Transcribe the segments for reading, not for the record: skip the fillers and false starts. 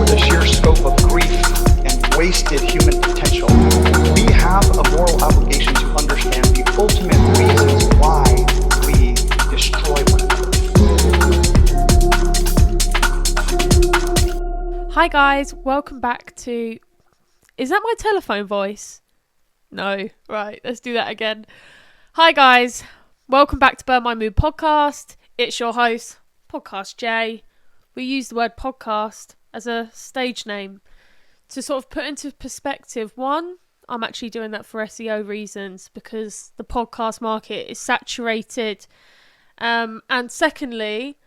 the sheer scope of grief and wasted human potential, we have a moral obligation to understand the ultimate reasons why we destroy one another. Hi guys, welcome back to... Is that my telephone voice? No. Right, let's do that again. Hi guys, welcome back to Burn My Mood podcast. It's your host, Podcast Jay. We use the word podcast as a stage name to sort of put into perspective. One, I'm actually doing that for SEO reasons because the podcast market is saturated. And secondly,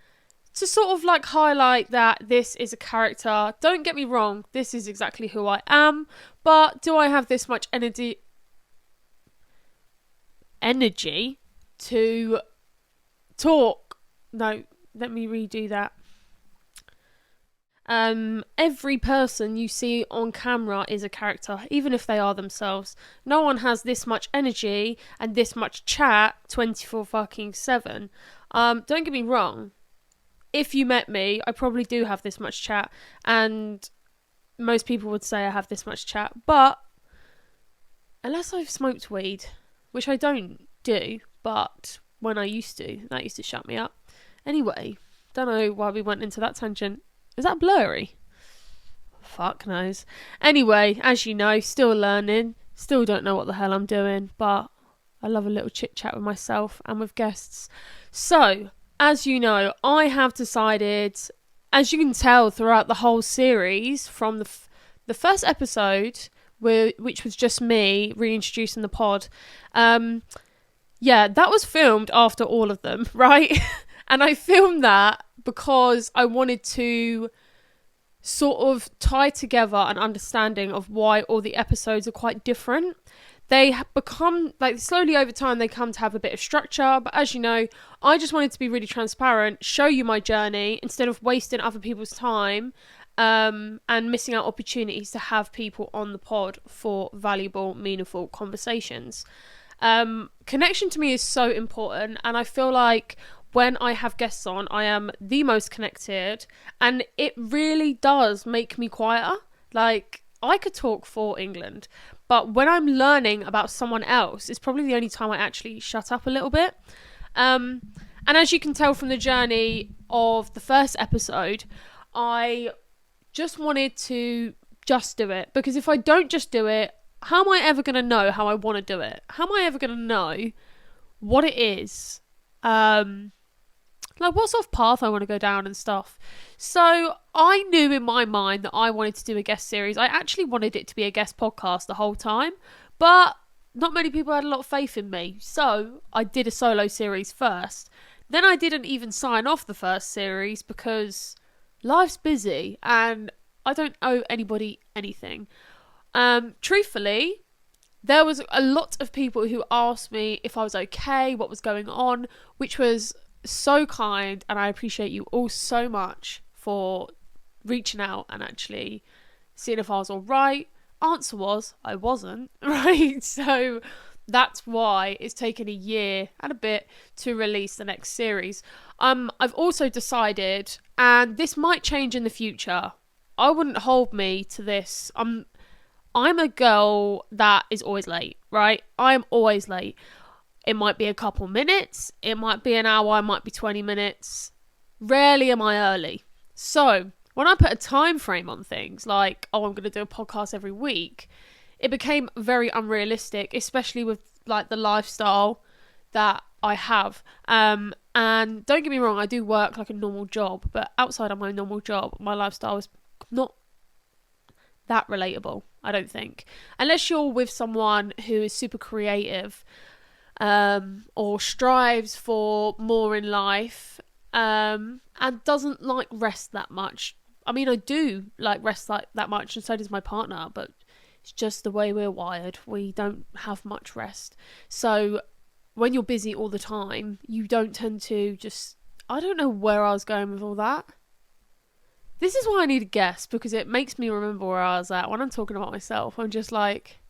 to sort of like highlight that this is a character. Don't get me wrong, this is exactly who I am, but do I have this much energy to talk? No, let me redo that. Every person you see on camera is a character, even if they are themselves. No one has this much energy and this much chat 24/7. Don't get me wrong. If you met me, I probably do have this much chat, and most people would say I have this much chat, but unless I've smoked weed, which I don't do, but when I used to, that used to shut me up. Anyway, don't know why we went into that tangent. Is that blurry? Fuck knows. Anyway, as you know, still learning, still don't know what the hell I'm doing, but I love a little chit chat with myself and with guests. So, as you know, I have decided, as you can tell throughout the whole series, from the first episode, which was just me reintroducing the pod, that was filmed after all of them, right? And I filmed that because I wanted to sort of tie together an understanding of why all the episodes are quite different. They become, like, slowly over time, they come to have a bit of structure. But as you know, I just wanted to be really transparent, show you my journey, instead of wasting other people's time and missing out opportunities to have people on the pod for valuable, meaningful conversations. Connection to me is so important. And I feel like when I have guests on, I am the most connected. And it really does make me quieter. Like, I could talk for England, but when I'm learning about someone else, it's probably the only time I actually shut up a little bit. And as you can tell from the journey of the first episode, I just wanted to just do it. Because if I don't just do it, how am I ever going to know how I want to do it? How am I ever going to know what it is? Like what sort of path I want to go down and stuff. So I knew in my mind that I wanted to do a guest series. I actually wanted it to be a guest podcast the whole time, but not many people had a lot of faith in me. So I did a solo series first. Then I didn't even sign off the first series because life's busy and I don't owe anybody anything. Truthfully, there was a lot of people who asked me if I was okay, what was going on, which was so kind, and I appreciate you all so much for reaching out and actually seeing if I was all right. Answer was I wasn't, right? So that's why it's taken a year and a bit to release the next series. I've also decided, and this might change in the future, I wouldn't hold me to this. I'm a girl that is always late, right? I am always late. It might be a couple minutes, it might be an hour, it might be 20 minutes. Rarely am I early. So when I put a time frame on things, like, I'm going to do a podcast every week, it became very unrealistic, especially with like the lifestyle that I have. And don't get me wrong, I do work like a normal job, but outside of my normal job, my lifestyle is not that relatable, I don't think. Unless you're with someone who is super creative, or strives for more in life, and doesn't like rest that much. I mean, I do like rest like that much, and so does my partner, but it's just the way we're wired. We don't have much rest. So when you're busy all the time, you don't tend to just... I don't know where I was going with all that. This is why I need a guest, because it makes me remember where I was at. When I'm talking about myself, I'm just like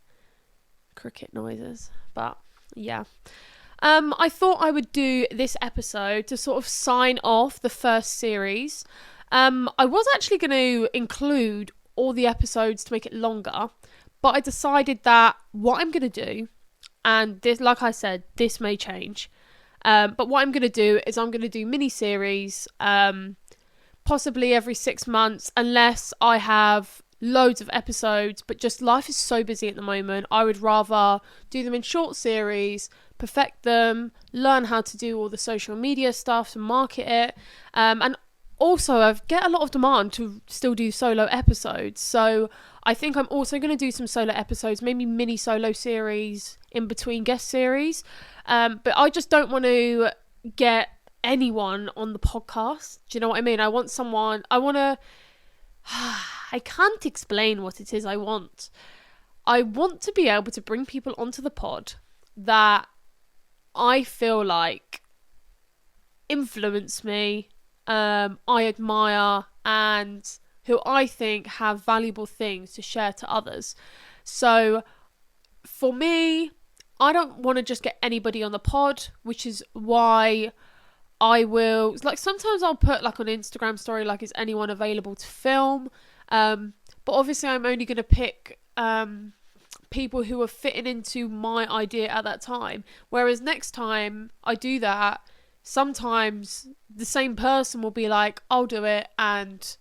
cricket noises. But yeah. I thought I would do this episode to sort of sign off the first series. I was actually going to include all the episodes to make it longer, but I decided that what I'm going to do, and this, like I said, this may change, but what I'm going to do is I'm going to do mini-series, possibly every 6 months, unless I have loads of episodes, but just life is so busy at the moment. I would rather do them in short series, perfect them, learn how to do all the social media stuff to market it, and also I get a lot of demand to still do solo episodes, so I think I'm also going to do some solo episodes, maybe mini solo series in between guest series, but I just don't want to get anyone on the podcast. Do you know what I mean? I want to I can't explain what it is I want. I want to be able to bring people onto the pod that I feel like influence me, I admire, and who I think have valuable things to share to others. So for me, I don't want to just get anybody on the pod, which is why I will, like, sometimes I'll put like on Instagram story, like, is anyone available to film? But obviously I'm only going to pick people who are fitting into my idea at that time. Whereas next time I do that, sometimes the same person will be like, I'll do it, and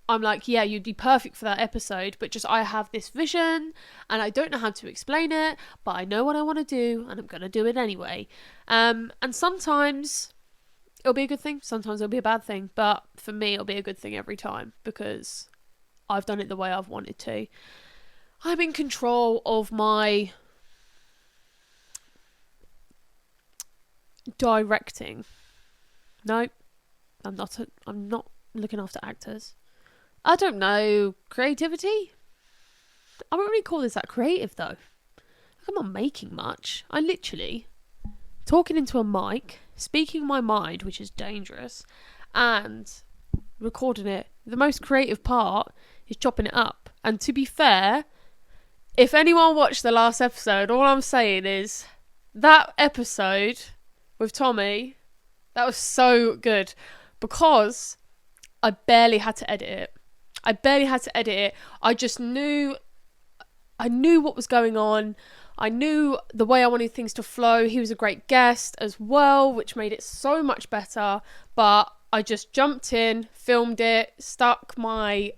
I'm like, yeah, you'd be perfect for that episode, but just I have this vision and I don't know how to explain it, but I know what I want to do and I'm going to do it anyway. And sometimes it'll be a good thing, sometimes it'll be a bad thing, but for me it'll be a good thing every time because I've done it the way I've wanted to. I'm in control of my directing. No, I'm not looking after actors. I don't know, creativity? I wouldn't really call this that creative though. I'm not making much. I literally talking into a mic, speaking my mind, which is dangerous, and recording it. The most creative part is chopping it up. And to be fair, if anyone watched the last episode, all I'm saying is that episode with Tommy, that was so good because I barely had to edit it. I just knew what was going on. I knew the way I wanted things to flow. He was a great guest as well, which made it so much better. But I just jumped in, filmed it, stuck my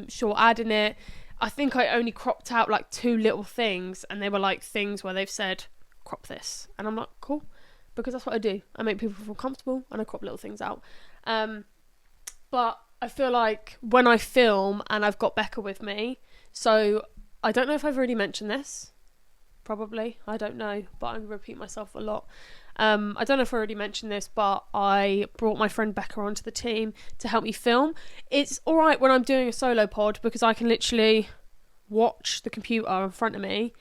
short ad in it. I think I only cropped out like 2 little things, and they were like things where they've said, crop this. And I'm like, cool, because that's what I do. I make people feel comfortable and I crop little things out. But I feel like when I film, and I've got Becca with me, so I don't know if I've already mentioned this. Probably. I don't know, but I'm going to repeat myself a lot. I don't know if I already mentioned this, but I brought my friend Becca onto the team to help me film. It's alright when I'm doing a solo pod because I can literally watch the computer in front of me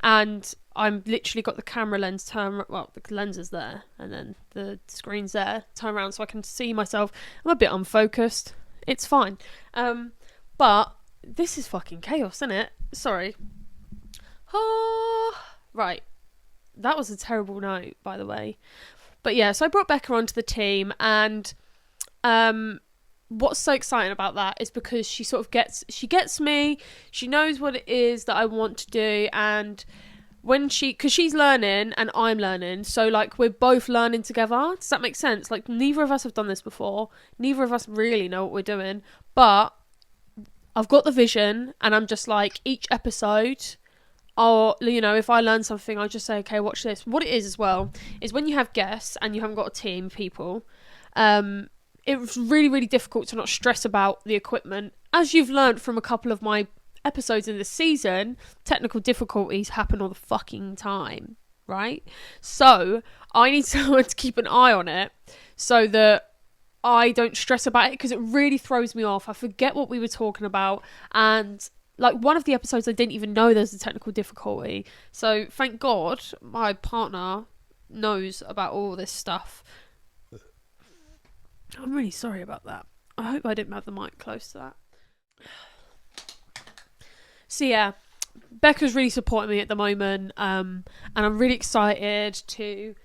and I'm literally got the camera lens the lens is there and then the screen's there, turn around so I can see myself. I'm a bit unfocused. It's fine. But this is fucking chaos, isn't it? Sorry. Right. That was a terrible note, by the way. But yeah, so I brought Becca onto the team, and what's so exciting about that is because she sort of gets me, she knows what it is that I want to do, and because she's learning and I'm learning, so like we're both learning together. Does that make sense? Like neither of us have done this before, neither of us really know what we're doing, but I've got the vision, and I'm just like, each episode, or, you know, if I learn something, I'll just say, okay, watch this. What it is as well is when you have guests and you haven't got a team of people, it's really, really difficult to not stress about the equipment. As you've learned from a couple of my episodes in this season, technical difficulties happen all the fucking time, right? So I need someone to keep an eye on it so that I don't stress about it, because it really throws me off. I forget what we were talking about, and like one of the episodes I didn't even know there's a technical difficulty. So thank God my partner knows about all this stuff. I'm really sorry about that. I hope I didn't have the mic close to that. So yeah, Becca's really supporting me at the moment, and I'm really excited to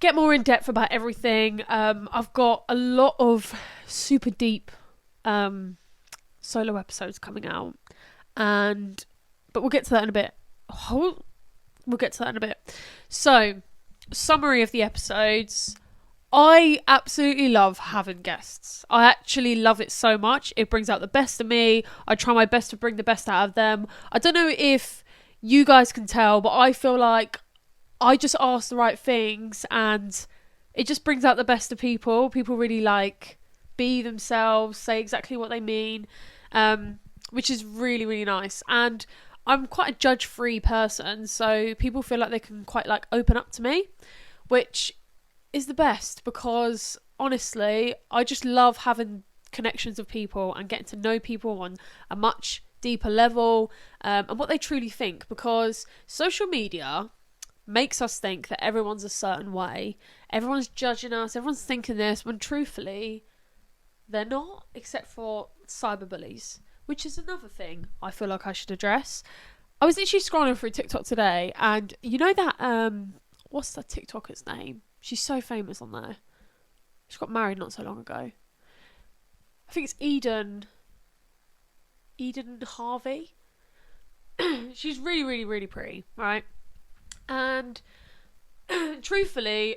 get more in depth about everything. I've got a lot of super deep solo episodes coming out, but we'll get to that in a bit. We'll get to that in a bit. So, summary of the episodes. I absolutely love having guests. I actually love it so much. It brings out the best of me. I try my best to bring the best out of them. I don't know if you guys can tell, but I feel like I just ask the right things and it just brings out the best of people. People really like be themselves, say exactly what they mean, which is really, really nice. And I'm quite a judge-free person, so people feel like they can quite like open up to me, which is the best, because honestly, I just love having connections with people and getting to know people on a much deeper level, and what they truly think, because social media makes us think that everyone's a certain way, everyone's judging us, everyone's thinking this, when truthfully they're not, except for cyberbullies, which is another thing I feel like I should address. I was literally scrolling through TikTok today, and you know that what's that TikToker's name? She's so famous on there. She got married not so long ago. I think it's Eden Harvey. She's really, really, really pretty, right? And truthfully,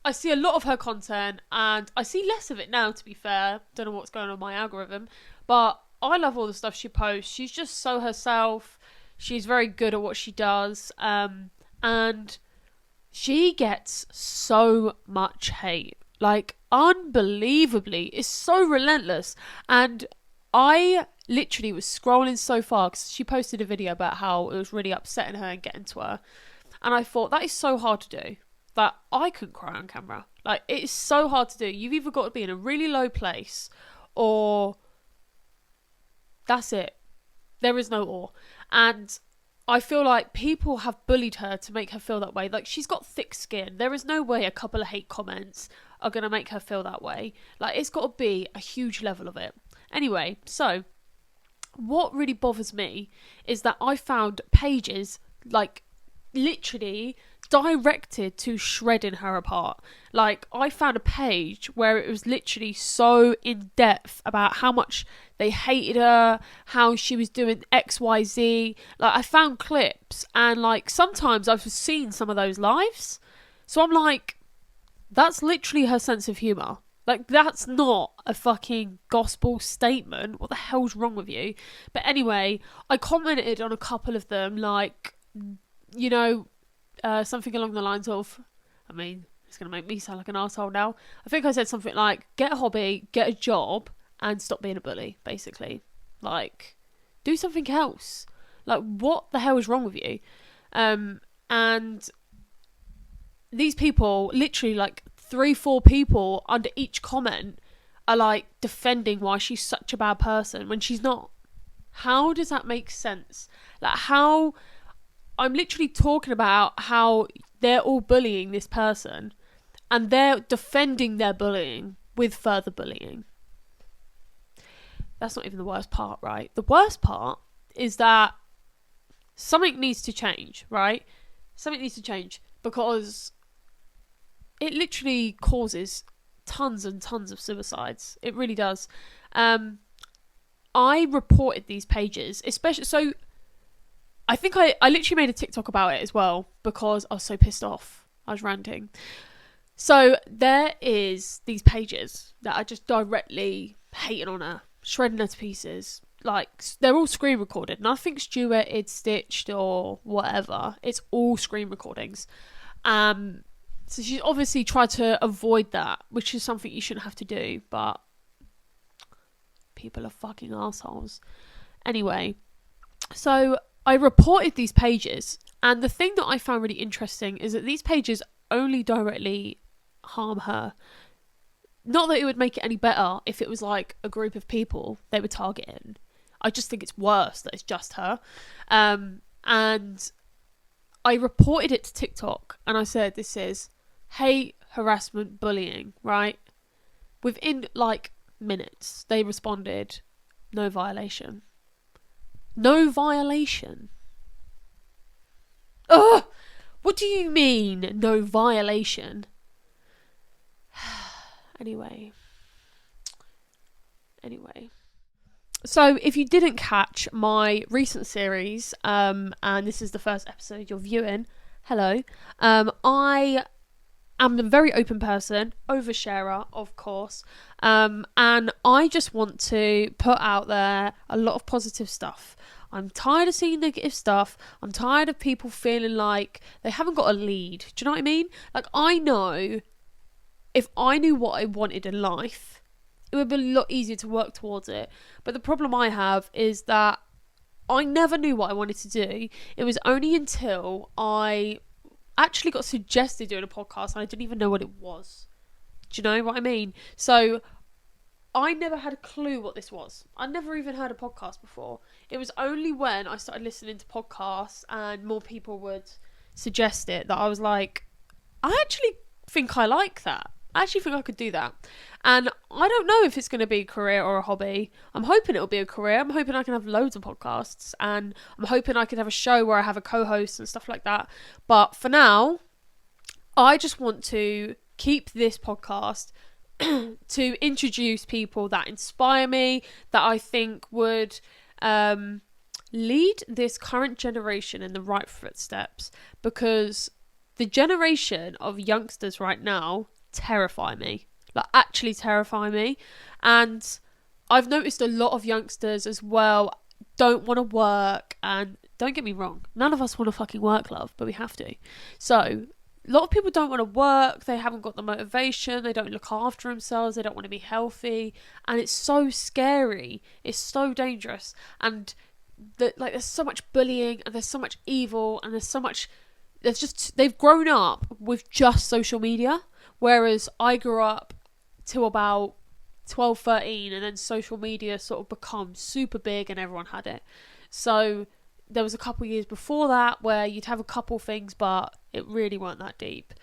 I see a lot of her content, and I see less of it now, to be fair. Don't know what's going on with my algorithm, but I love all the stuff she posts. She's just so herself. She's very good at what she does, and she gets so much hate, like unbelievably. It's so relentless. And I literally was scrolling so far because she posted a video about how it was really upsetting her and getting to her, and I thought, that is so hard to do, that I couldn't cry on camera. Like, it is so hard to do. You've either got to be in a really low place, or that's it. There is no or. And I feel like people have bullied her to make her feel that way. Like, she's got thick skin. There is no way a couple of hate comments are going to make her feel that way. Like, it's got to be a huge level of it. Anyway, so what really bothers me is that I found pages, like, literally directed to shredding her apart. Like, I found a page where it was literally so in depth about how much they hated her, how she was doing XYZ. Like, I found clips, and like sometimes I've seen some of those lives, so I'm like, that's literally her sense of humour. Like, that's not a fucking gospel statement. What the hell's wrong with you? But anyway, I commented on a couple of them, like, you know, something along the lines of, I mean, it's going to make me sound like an arsehole now. I think I said something like, get a hobby, get a job, and stop being a bully, basically. Like, do something else. Like, what the hell is wrong with you? And these people, literally like 3-4 people under each comment are like defending why she's such a bad person when she's not. How does that make sense? Like, how... I'm literally talking about how they're all bullying this person, and they're defending their bullying with further bullying. That's not even the worst part, right? The worst part is that something needs to change, right? Something needs to change, because it literally causes tons and tons of suicides. It really does. I reported these pages, especially... So I think I literally made a TikTok about it as well, because I was so pissed off. I was ranting. So there is these pages that are just directly hating on her, shredding her to pieces. Like, they're all screen recorded. Nothing's duetted, stitched, or whatever. It's all screen recordings. So she's obviously tried to avoid that, which is something you shouldn't have to do, but people are fucking assholes. Anyway, so I reported these pages, and the thing that I found really interesting is that these pages only directly harm her. Not that it would make it any better if it was like a group of people they were targeting. I just think it's worse that it's just her. And I reported it to TikTok, and I said, this is hate, harassment, bullying, right? Within like minutes, they responded, no violation. No violation. Ugh! What do you mean, no violation? Anyway. So if you didn't catch my recent series, and this is the first episode you're viewing, hello, I am a very open person, oversharer, of course, and I just want to put out there a lot of positive stuff. I'm tired of seeing negative stuff. I'm tired of people feeling like they haven't got a lead. Do you know what I mean? Like, I know if I knew what I wanted in life, it would be a lot easier to work towards it. But the problem I have is that I never knew what I wanted to do. It was only until I actually got suggested doing a podcast and I didn't even know what it was. Do you know what I mean? So I never had a clue what this was. I never even heard a podcast before. It was only when I started listening to podcasts and more people would suggest it that I was like, I actually think I like that. I actually think I could do that. And I don't know if it's going to be a career or a hobby. I'm hoping it'll be a career. I'm hoping I can have loads of podcasts. And I'm hoping I can have a show where I have a co-host and stuff like that. But for now, I just want to keep this podcast to introduce people that inspire me, that I think would lead this current generation in the right footsteps, because the generation of youngsters right now terrify me, like actually terrify me. And I've noticed a lot of youngsters as well don't want to work, and don't get me wrong, none of us want to fucking work, love, but we have to. So a lot of people don't want to work, they haven't got the motivation, they don't look after themselves, they don't want to be healthy, and it's so scary, it's so dangerous. And there's so much bullying, and there's so much evil, and they've grown up with just social media, whereas I grew up till about 12, 13, and then social media sort of become super big and everyone had it. So there was a couple of years before that where you'd have a couple things, but it really weren't that deep.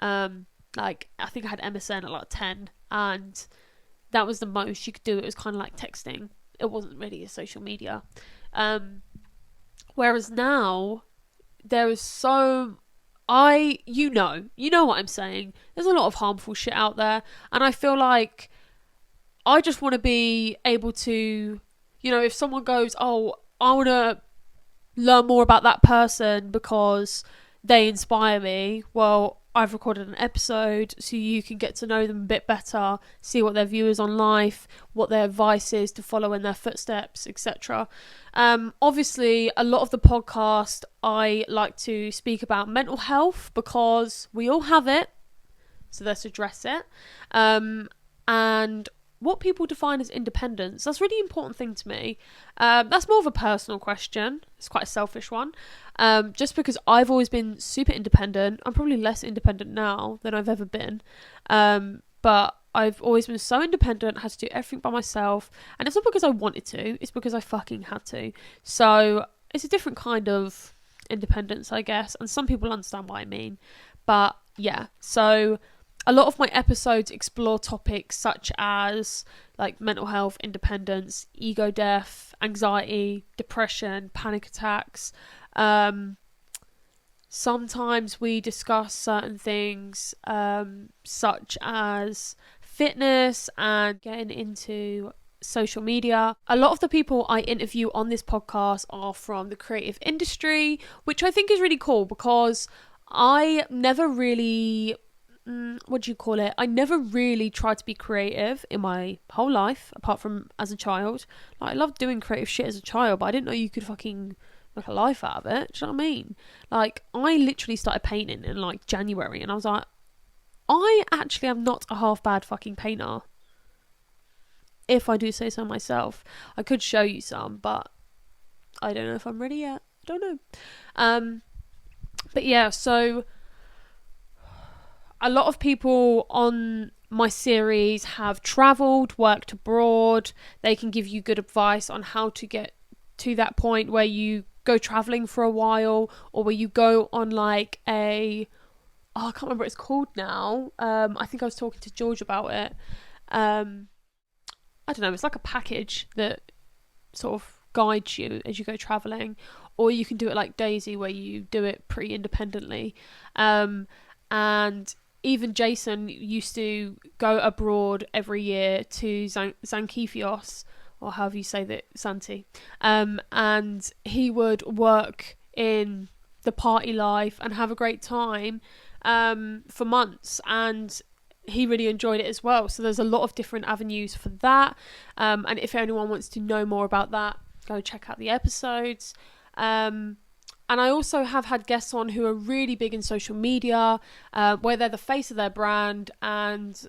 Like, I think I had MSN at like 10, and that was the most you could do. It was kind of like texting. It wasn't really a social media. Whereas now, there is so... you know what I'm saying. There's a lot of harmful shit out there, and I feel like I just want to be able to, if someone goes, oh, I want to learn more about that person because they inspire me, well, I've recorded an episode so you can get to know them a bit better, see what their view is on life, what their advice is to follow in their footsteps, etc. Obviously, a lot of the podcast I like to speak about mental health because we all have it, so let's address it. And what people define as independence, that's a really important thing to me. That's more of a personal question. It's quite a selfish one. Just because I've always been super independent. I'm probably less independent now than I've ever been. But I've always been so independent, had to do everything by myself. And it's not because I wanted to, it's because I fucking had to. So it's a different kind of independence, I guess. And some people understand what I mean. But yeah, so a lot of my episodes explore topics such as like mental health, independence, ego death, anxiety, depression, panic attacks. Sometimes we discuss certain things such as fitness and getting into social media. A lot of the people I interview on this podcast are from the creative industry, which I think is really cool because I never really... I never really tried to be creative in my whole life, apart from as a child. Like, I loved doing creative shit as a child, but I didn't know you could fucking make a life out of it. Do you know what I mean? Like, I literally started painting in like January, and I was like, I actually am not a half bad fucking painter. If I do say so myself. I could show you some, but I don't know if I'm ready yet. Don't know. But yeah, so a lot of people on my series have travelled, worked abroad. They can give you good advice on how to get to that point where you go travelling for a while, or where you go on like I can't remember what it's called now. I think I was talking to George about it. I don't know, it's like a package that sort of guides you as you go travelling, or you can do it like Daisy where you do it pretty independently. And even Jason used to go abroad every year to Zankifios, or however you say that, Santi. And he would work in the party life and have a great time for months, and he really enjoyed it as well. So there's a lot of different avenues for that, and if anyone wants to know more about that, go check out the episodes. And I also have had guests on who are really big in social media, where they're the face of their brand, and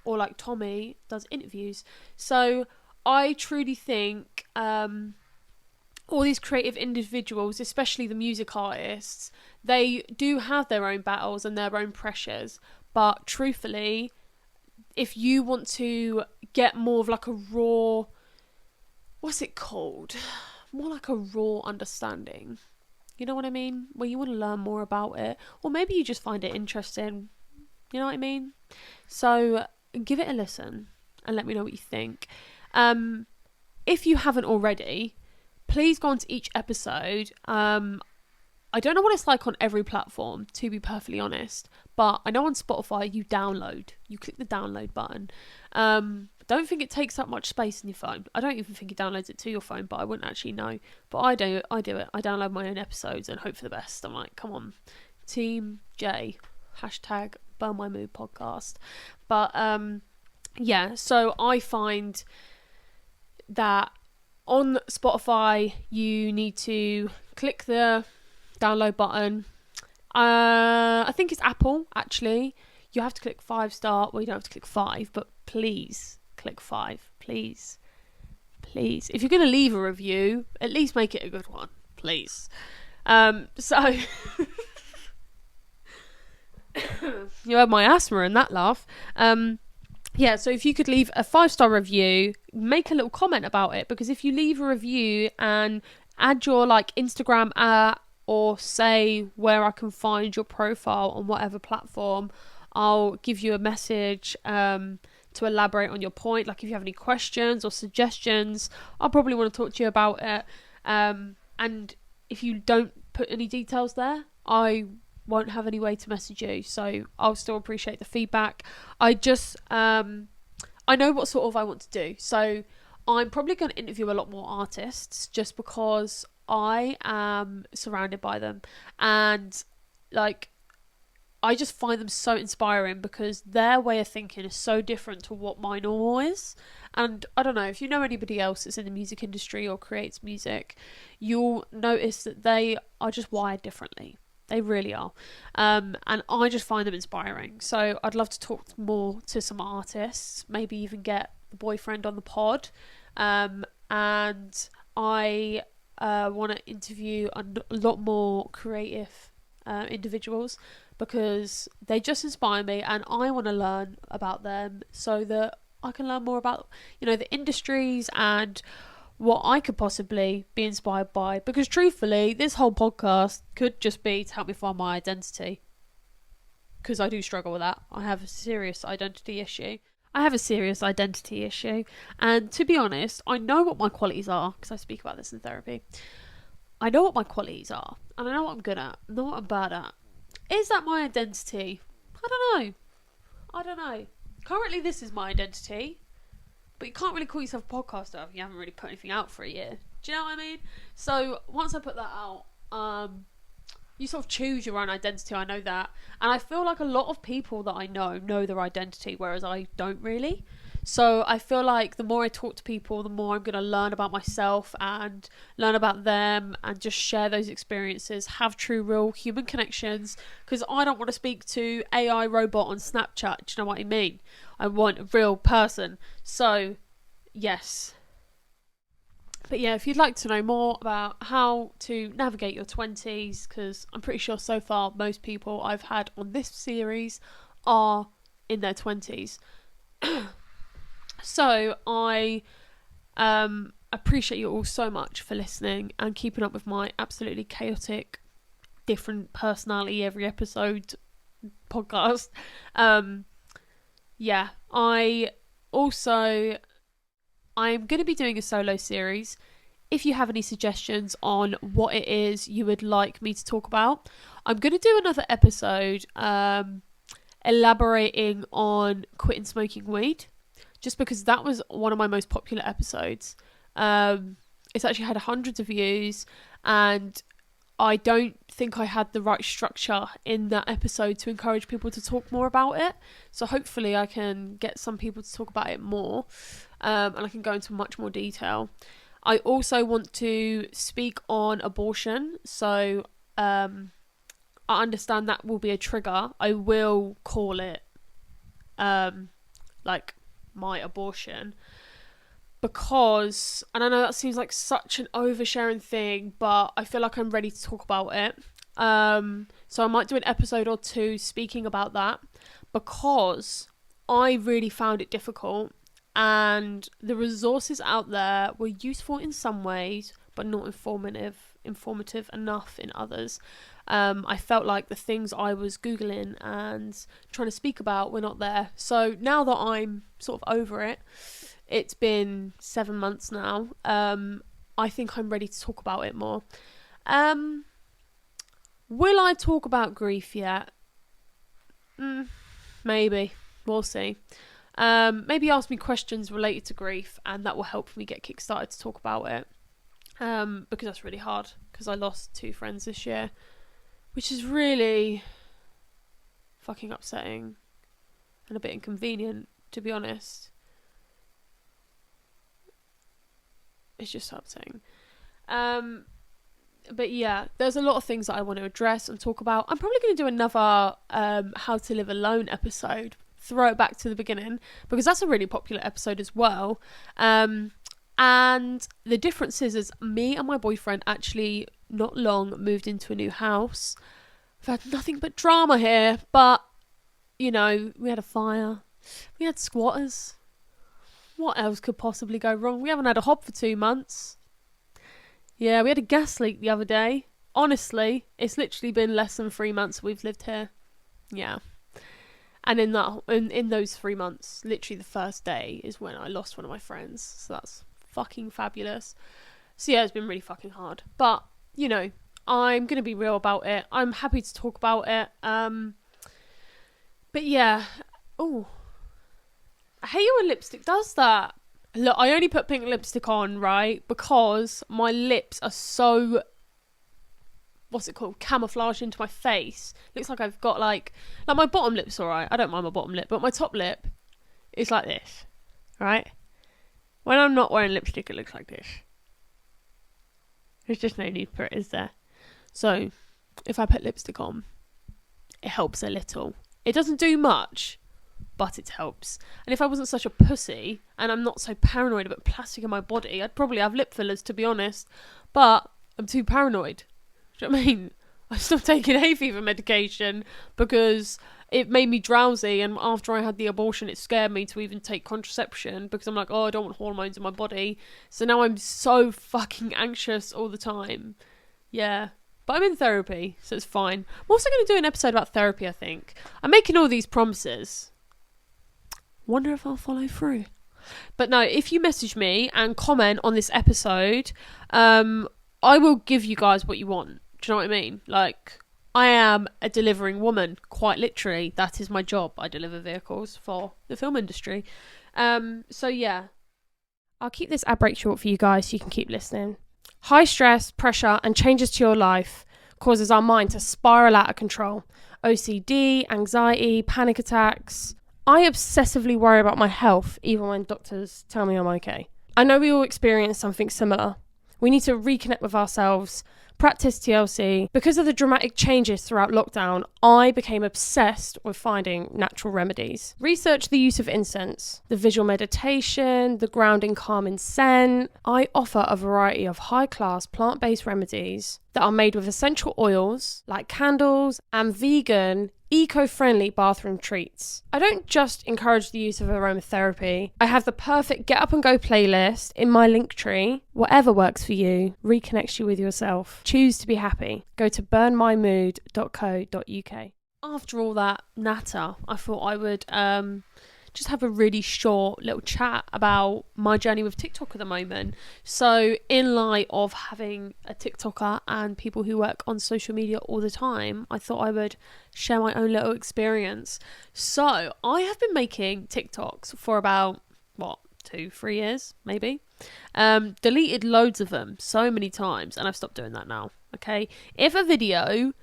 or like Tommy does interviews. So I truly think all these creative individuals, especially the music artists, they do have their own battles and their own pressures. But truthfully, if you want to get more of like a raw, what's it called? More like a raw understanding. You know what I mean? Where you want to learn more about it. Or maybe you just find it interesting. You know what I mean? So give it a listen and let me know what you think. If you haven't already, please go on to each episode. I don't know what it's like on every platform, to be perfectly honest. But I know on Spotify you download. You click the download button. Don't think it takes up much space in your phone. I don't even think it downloads it to your phone, but I wouldn't actually know. But I do it. I download my own episodes and hope for the best. I'm like, come on, Team J, hashtag BurnMyMood podcast. But yeah, so I find that on Spotify you need to click the download button. I think it's Apple, actually. You have to click 5-star. Well, you don't have to click 5, but please click 5. Please. If you're going to leave a review, at least make it a good one. Please. So you heard my asthma in that laugh. Yeah, so if you could leave a 5-star review, make a little comment about it, because if you leave a review and add your like Instagram or say where I can find your profile on whatever platform, I'll give you a message to elaborate on your point. Like if you have any questions or suggestions, I'll probably want to talk to you about it. And if you don't put any details there, I won't have any way to message you, so I'll still appreciate the feedback. I just I know what sort of I want to do, so I'm probably going to interview a lot more artists just because I am surrounded by them, and like I just find them so inspiring because their way of thinking is so different to what my normal is. And I don't know, if you know anybody else that's in the music industry or creates music, you'll notice that they are just wired differently. They really are. And I just find them inspiring. So I'd love to talk more to some artists, maybe even get the boyfriend on the pod. And I want to interview a lot more creative individuals because they just inspire me, and I want to learn about them so that I can learn more about, you know, the industries and what I could possibly be inspired by. Because truthfully, this whole podcast could just be to help me find my identity, because I do struggle with that. I have a serious identity issue. And to be honest, I know what my qualities are, because I speak about this in therapy. I know what my qualities are, and I know what I'm good at, I know what I'm bad at. Is that my identity? I don't know. Currently, this is my identity. But you can't really call yourself a podcaster if you haven't really put anything out for a year. Do you know what I mean? So once I put that out, you sort of choose your own identity. I know that. And I feel like a lot of people that I know their identity, whereas I don't really. So I feel like the more I talk to people, the more I'm going to learn about myself and learn about them and just share those experiences, have true, real human connections, because I don't want to speak to AI robot on Snapchat. Do you know what I mean? I want a real person. So, yes. But yeah, if you'd like to know more about how to navigate your 20s, because I'm pretty sure so far most people I've had on this series are in their 20s. So I appreciate you all so much for listening and keeping up with my absolutely chaotic, different personality every episode podcast. Yeah, I'm going to be doing a solo series. If you have any suggestions on what it is you would like me to talk about, I'm going to do another episode elaborating on quitting smoking weed, just because that was one of my most popular episodes. It's actually had hundreds of views, and I don't think I had the right structure in that episode to encourage people to talk more about it. So hopefully I can get some people to talk about it more, and I can go into much more detail. I also want to speak on abortion. So I understand that will be a trigger. I will call it like my abortion, because, and I know that seems like such an oversharing thing, but I feel like I'm ready to talk about it. So I might do an episode or two speaking about that, because I really found it difficult, and the resources out there were useful in some ways, but not informative enough in others. I felt like the things I was Googling and trying to speak about were not there. So now that I'm sort of over it, it's been 7 months now, I think I'm ready to talk about it more. Will I talk about grief yet? Maybe. We'll see. Maybe ask me questions related to grief, and that will help me get kickstarted to talk about it. Because that's really hard, because I lost 2 friends this year, which is really fucking upsetting and a bit inconvenient, to be honest. It's just upsetting. But yeah, there's a lot of things that I want to address and talk about. I'm probably going to do another How to Live Alone episode, throw it back to the beginning, because that's a really popular episode as well. And the difference is me and my boyfriend actually not long moved into a new house. We've had nothing but drama here, but, you know, we had a fire, we had squatters. What else could possibly go wrong? We haven't had a hob for 2 months. Yeah, we had a gas leak the other day. Honestly, it's literally been less than 3 months we've lived here. Yeah. And in those 3 months, literally the first day is when I lost one of my friends. So that's fucking fabulous. So yeah, it's been really fucking hard. But, you know, I'm going to be real about it. I'm happy to talk about it. But yeah. Oh. I hate it when lipstick does that. Look, I only put pink lipstick on, right, because my lips are so, what's it called, camouflaged into my face. Looks like I've got like my bottom lip's alright. I don't mind my bottom lip, but my top lip is like this, right? When I'm not wearing lipstick, it looks like this. There's just no need for it, is there? So, if I put lipstick on, it helps a little. It doesn't do much, but it helps. And if I wasn't such a pussy, and I'm not so paranoid about plastic in my body, I'd probably have lip fillers, to be honest. But I'm too paranoid. Do you know what I mean? I stopped taking hay fever medication because it made me drowsy, and after I had the abortion, it scared me to even take contraception, because I'm like, oh, I don't want hormones in my body. So now I'm so fucking anxious all the time. Yeah. But I'm in therapy, so it's fine. I'm also going to do an episode about therapy, I think. I'm making all these promises. Wonder if I'll follow through. But no, if you message me and comment on this episode, I will give you guys what you want. Do you know what I mean? Like, I am a delivering woman, quite literally. That is my job. I deliver vehicles for the film industry. So yeah. I'll keep this ad break short for you guys so you can keep listening. High stress, pressure, and changes to your life causes our mind to spiral out of control. OCD, anxiety, panic attacks. I obsessively worry about my health, even when doctors tell me I'm okay. I know we all experience something similar. We need to reconnect with ourselves, practice TLC. Because of the dramatic changes throughout lockdown, I became obsessed with finding natural remedies. Research the use of incense, the visual meditation, the grounding calming scent. I offer a variety of high-class plant-based remedies that are made with essential oils, like candles, and vegan, eco-friendly bathroom treats. I don't just encourage the use of aromatherapy. I have the perfect get up and go playlist in my link tree. Whatever works for you, reconnects you with yourself. Choose to be happy. Go to burnmymood.co.uk. After all that natter, I thought I would just have a really short little chat about my journey with TikTok at the moment. So in light of having a TikToker and people who work on social media all the time, I thought I would share my own little experience. So I have been making TikToks for about, 2-3 years, maybe. Deleted loads of them so many times, and I've stopped doing that now. Okay, if a video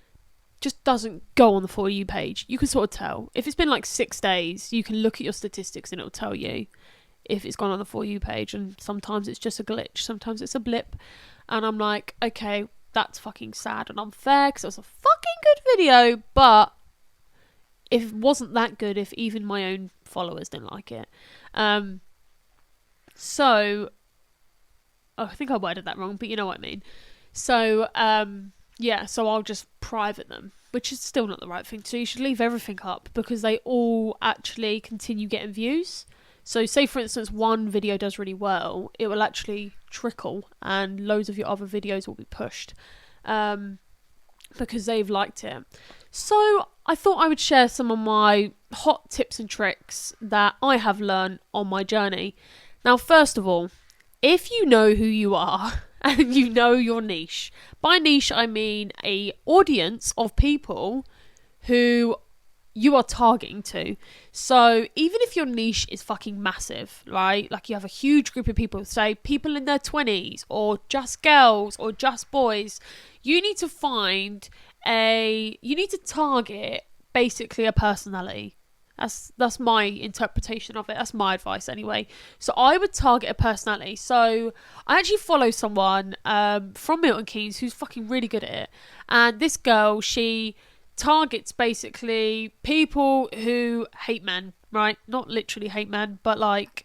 just doesn't go on the For You page, you can sort of tell. If it's been like 6 days, you can look at your statistics and it'll tell you if it's gone on the For You page. And sometimes it's just a glitch, sometimes it's a blip, and I'm like, okay, that's fucking sad and unfair because it was a fucking good video, but if it wasn't that good, if even my own followers didn't like it. So I think I worded that wrong, but you know what I mean. So yeah, so I'll just private them, which is still not the right thing to do. You should leave everything up because they all actually continue getting views. So say for instance one video does really well, it will actually trickle and loads of your other videos will be pushed because they've liked it. So I thought I would share some of my hot tips and tricks that I have learned on my journey. Now, first of all, if you know who you are and you know your niche, by niche I mean a audience of people who you are targeting to. So even if your niche is fucking massive, right? Like you have a huge group of people, say people in their 20s or just girls or just boys, you need to target basically a personality. That's my interpretation of it. That's my advice anyway. So I would target a personality. So I actually follow someone from Milton Keynes who's fucking really good at it. And this girl, she targets basically people who hate men, right? Not literally hate men, but like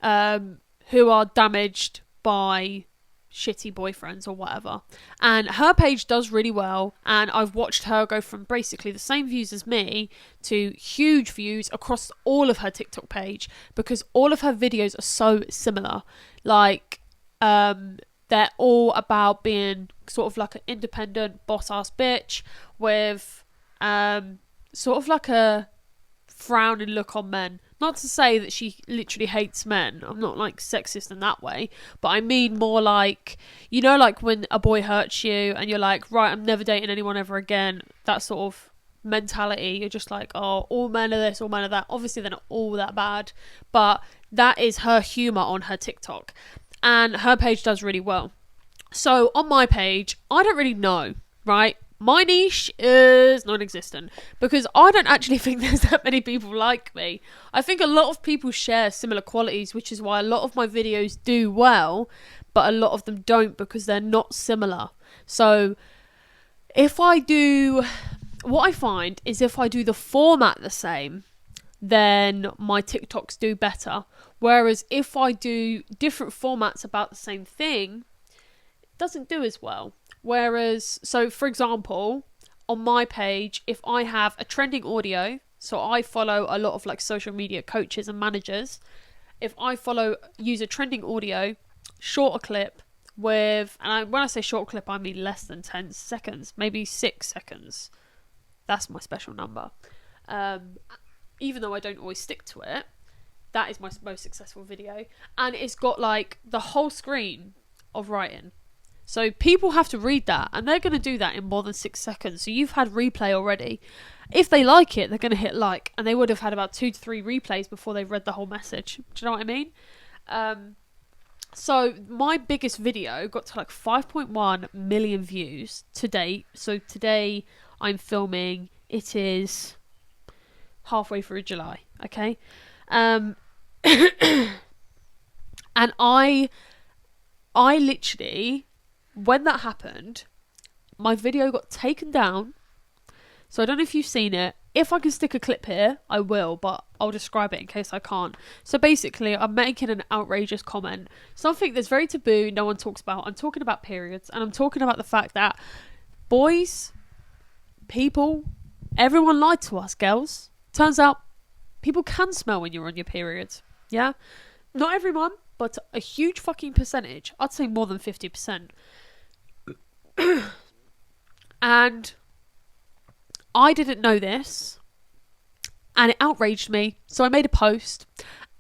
who are damaged by shitty boyfriends or whatever. And her page does really well, and I've watched her go from basically the same views as me to huge views across all of her TikTok page because all of her videos are so similar. Like they're all about being sort of like an independent boss ass bitch with sort of like a frowning look on men. Not to say that she literally hates men. I'm not like sexist in that way, but I mean more like, you know, like when a boy hurts you and you're like, right, I'm never dating anyone ever again. That sort of mentality. You're just like, oh, all men are this, all men are that. Obviously they're not all that bad, but that is her humour on her TikTok, and her page does really well. So on my page, I don't really know, right? My niche is non-existent because I don't actually think there's that many people like me. I think a lot of people share similar qualities, which is why a lot of my videos do well, but a lot of them don't because they're not similar. So what I find is if I do the format the same, then my TikToks do better. Whereas if I do different formats about the same thing, it doesn't do as well. Whereas, so for example, on my page, if I have a trending audio, so I follow a lot of like social media coaches and managers. If I use a trending audio, shorter clip with, and when I say short clip, I mean less than 10 seconds, maybe 6 seconds. That's my special number. Even though I don't always stick to it, that is my most successful video. And it's got like the whole screen of writing. So people have to read that, and they're going to do that in more than 6 seconds. So you've had replay already. If they like it, they're going to hit like, and they would have had about 2 to 3 replays before they've read the whole message. Do you know what I mean? So my biggest video got to like 5.1 million views to date. So today I'm filming, it is halfway through July, okay? And I literally, when that happened, my video got taken down. So I don't know if you've seen it. If I can stick a clip here, I will, but I'll describe it in case I can't. So basically, I'm making an outrageous comment. Something that's very taboo, no one talks about. I'm talking about periods, and I'm talking about the fact that boys, people, everyone lied to us, girls. Turns out, people can smell when you're on your periods. Yeah? Not everyone, but a huge fucking percentage. I'd say more than 50%. And I didn't know this, and it outraged me. So I made a post,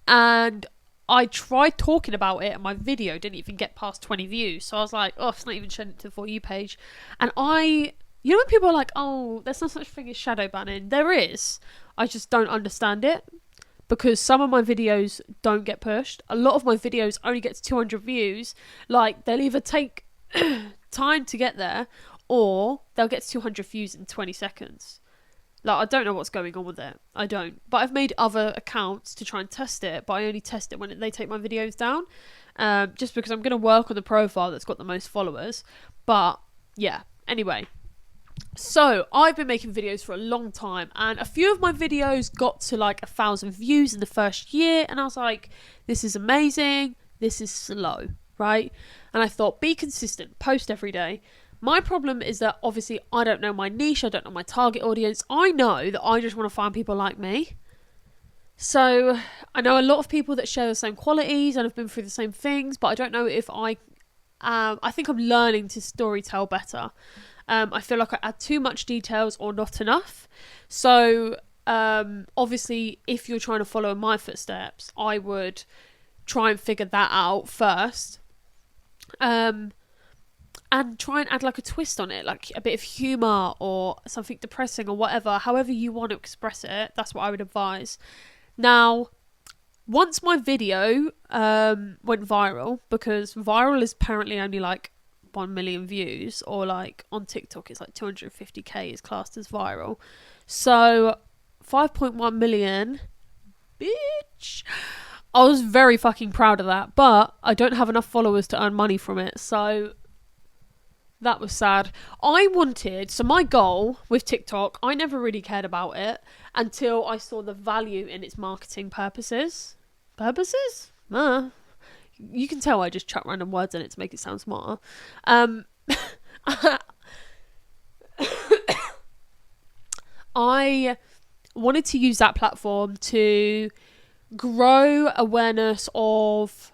and I tried talking about it, and my video didn't even get past 20 views. So I was like, oh, it's not even shown to the For You page. And you know when people are like, oh, there's no such thing as shadow banning? There is. I just don't understand it. because some of my videos don't get pushed. A lot of my videos only get to 200 views. Like, they'll either take time to get there, or they'll get to 200 views in 20 seconds. Like, I don't know what's going on with it. I don't. But I've made other accounts to try and test it, but I only test it when they take my videos down. Just because I'm going to work on the profile that's got the most followers. But, yeah. Anyway. So, I've been making videos for a long time, and a few of my videos got to like 1,000 views in the first year, and I was like, this is amazing, this is slow, right? And I thought, be consistent, post every day. My problem is that obviously I don't know my niche, I don't know my target audience. I know that I just want to find people like me. So, I know a lot of people that share the same qualities and have been through the same things, but I don't know if I think I'm learning to storytell better. I feel like I add too much details or not enough. So, obviously, if you're trying to follow in my footsteps, I would try and figure that out first. And try and add like a twist on it, like a bit of humour or something depressing or whatever. However you want to express it, that's what I would advise. Now, once my video went viral, because viral is apparently only like 1 million views, or like on TikTok it's like 250k is classed as viral. So 5.1 million, bitch. I was very fucking proud of that, but I don't have enough followers to earn money from it, so that was sad. So my goal with TikTok, I never really cared about it until I saw the value in its marketing purposes. You can tell I just chuck random words in it to make it sound smarter. I wanted to use that platform to grow awareness of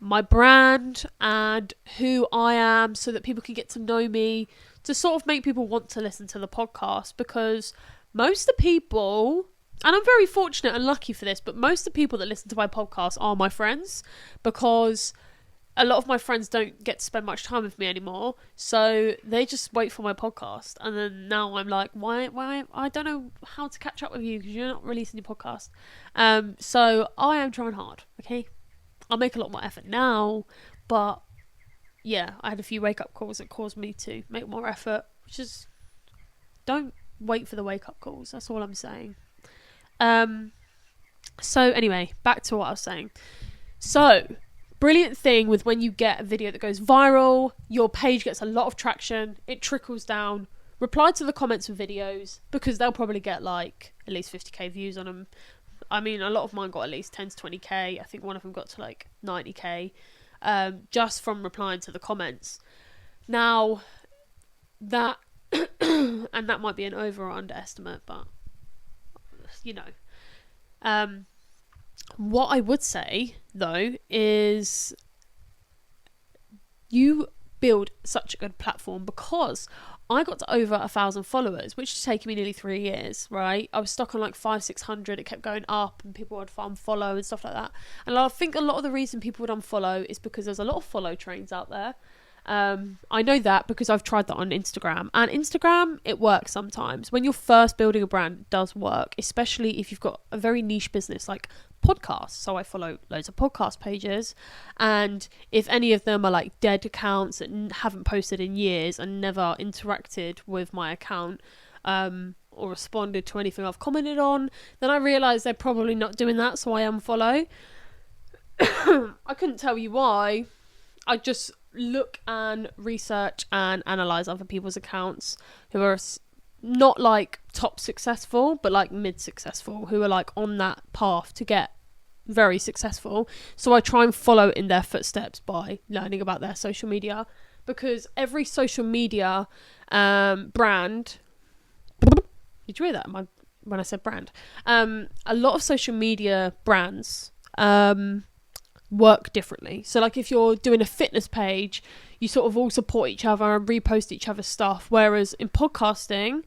my brand and who I am, so that people can get to know me, to sort of make people want to listen to the podcast, because most of the people, and I'm very fortunate and lucky for this, but most of the people that listen to my podcast are my friends, because a lot of my friends don't get to spend much time with me anymore, so they just wait for my podcast. And then now I'm like, why I don't know how to catch up with you because you're not releasing your podcast. So I am trying hard, okay? I'll make a lot more effort now, but yeah, I had a few wake up calls that caused me to make more effort, which is, don't wait for the wake up calls, that's all I'm saying. So anyway, back to what I was saying. So, brilliant thing with when you get a video that goes viral, your page gets a lot of traction, it trickles down. Reply to the comments of videos, because they'll probably get like at least 50k views on them. I mean, a lot of mine got at least 10 to 20k. I think one of them got to like 90k, just from replying to the comments. Now, that and that might be an over or underestimate, but you know. What I would say though is you build such a good platform, because I got to over 1,000 followers, which has taken me nearly 3 years, right? I was stuck on like 500-600. It kept going up and people would unfollow and stuff like that. And I think a lot of the reason people would unfollow is because there's a lot of follow trains out there. I know that because I've tried that on Instagram, and Instagram, it works sometimes. When you're first building a brand, it does work, especially if you've got a very niche business like podcasts. So I follow loads of podcast pages, and if any of them are like dead accounts that haven't posted in years and never interacted with my account, or responded to anything I've commented on, then I realise they're probably not doing that, so I unfollow. I couldn't tell you why. I just look and research and analyse other people's accounts who are not like top successful, but like mid successful, who are like on that path to get very successful. So I try and follow in their footsteps by learning about their social media, because every social media brand, did you hear that when I said brand? A lot of social media brands work differently. So like if you're doing a fitness page, you sort of all support each other and repost each other's stuff, whereas in podcasting,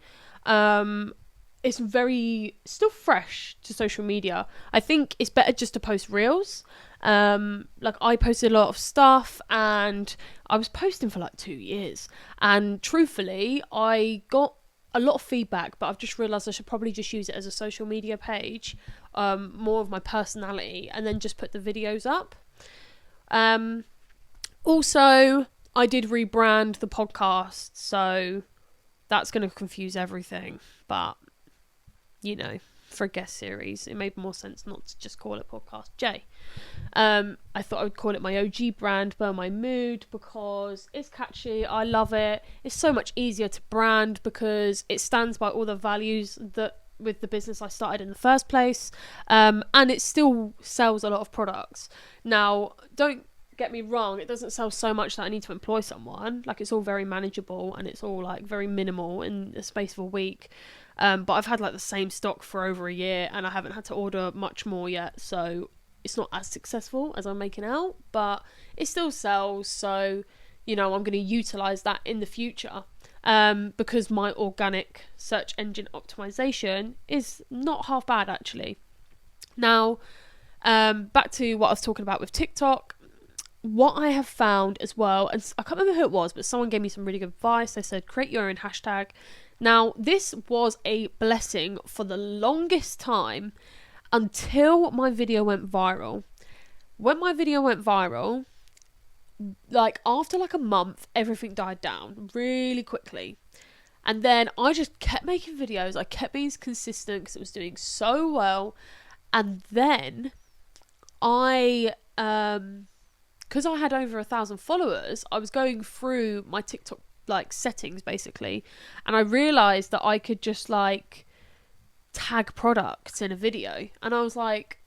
it's very still fresh to social media. I think it's better just to post reels. Like I posted a lot of stuff, and I was posting for like 2 years, and truthfully I got a lot of feedback, but I've just realised I should probably just use it as a social media page more of my personality, and then just put the videos up. Also, I did rebrand the podcast, so that's going to confuse everything, but you know, for a guest series, it made more sense not to just call it Podcast J. I thought I would call it my OG brand, BurnMyMood, because it's catchy. I love it. It's so much easier to brand because it stands by all the values that with the business I started in the first place, and it still sells a lot of products. Now, don't get me wrong, it doesn't sell so much that I need to employ someone. Like, it's all very manageable and it's all like very minimal in the space of a week. But I've had like the same stock for over a year and I haven't had to order much more yet, so it's not as successful as I'm making out, but it still sells. So, you know, I'm going to utilize that in the future, because my organic search engine optimization is not half bad, actually. Now, back to what I was talking about with TikTok. What I have found as well, and I can't remember who it was, but someone gave me some really good advice. They said, create your own hashtag. Now, this was a blessing for the longest time until my video went viral. When my video went viral, like after like a month, everything died down really quickly. And then I just kept making videos. I kept being consistent because it was doing so well. And then because I had over 1,000 followers, I was going through my TikTok like settings basically, and I realized that I could just like tag products in a video, and I was like,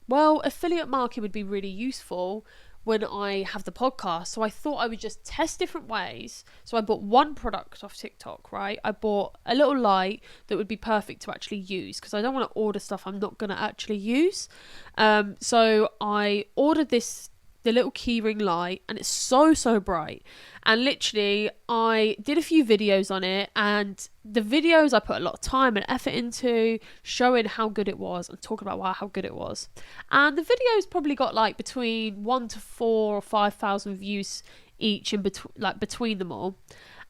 well, affiliate marketing would be really useful when I have the podcast. So I thought I would just test different ways. So I bought one product off TikTok, right? I bought a little light that would be perfect to actually use because I don't want to order stuff I'm not going to actually use. So I ordered the little keyring light, and it's so bright, and literally I did a few videos on it, and the videos I put a lot of time and effort into showing how good it was and talking about how good it was, and the videos probably got like between 1 to 4 or 5,000 views each in between them all.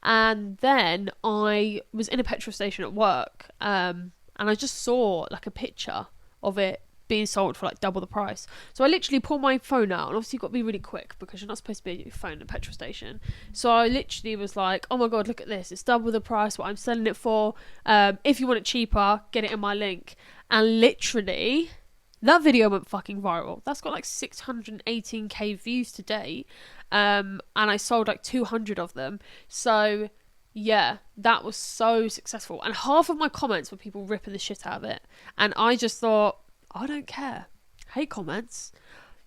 And then I was in a petrol station at work, and I just saw like a picture of it being sold for like double the price. So I literally pulled my phone out, and obviously you've got to be really quick because you're not supposed to be on your phone at a petrol station. So I literally was like, oh my god, look at this, it's double the price what I'm selling it for. If you want it cheaper, get it in my link. And literally that video went fucking viral. That's got like 618k views to date, and I sold like 200 of them. So yeah, that was so successful, and half of my comments were people ripping the shit out of it, and I just thought, I don't care. Hate comments.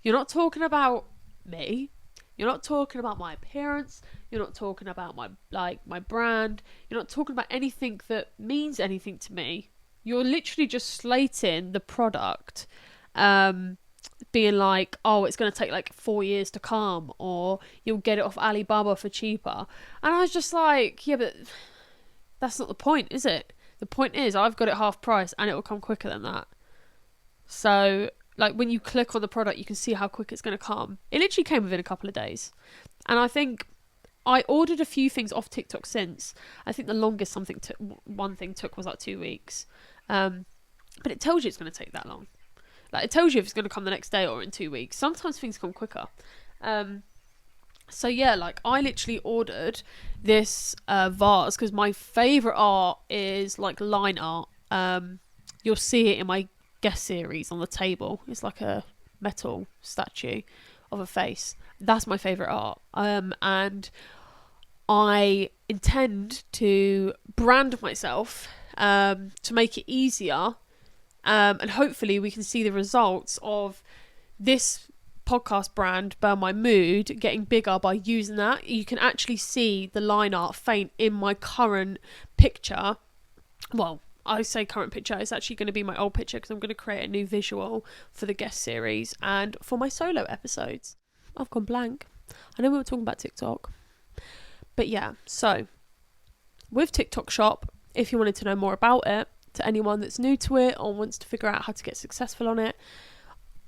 You're not talking about me. You're not talking about my appearance. You're not talking about my brand. You're not talking about anything that means anything to me. You're literally just slating the product, being like, oh, it's going to take like 4 years to come, or you'll get it off Alibaba for cheaper. And I was just like, yeah, but that's not the point, is it? The point is I've got it half price and it will come quicker than that. So, like, when you click on the product, you can see how quick it's going to come. It literally came within a couple of days. And I think I ordered a few things off TikTok since. I think the longest one thing took was like 2 weeks. But it tells you it's going to take that long. Like, it tells you if it's going to come the next day or in 2 weeks. Sometimes things come quicker. So, yeah, like, I literally ordered this vase because my favourite art is, like, line art. You'll see it in my guest series on the table. It's like a metal statue of a face. That's my favourite art. And I intend to brand myself to make it easier, and hopefully we can see the results of this podcast brand, BurnMyMood, getting bigger by using that. You can actually see the line art faint in my current picture. Well, I say current picture, it's actually going to be my old picture because I'm going to create a new visual for the guest series and for my solo episodes. I've gone blank. I know we were talking about TikTok. But yeah, so with TikTok Shop, if you wanted to know more about it, to anyone that's new to it or wants to figure out how to get successful on it,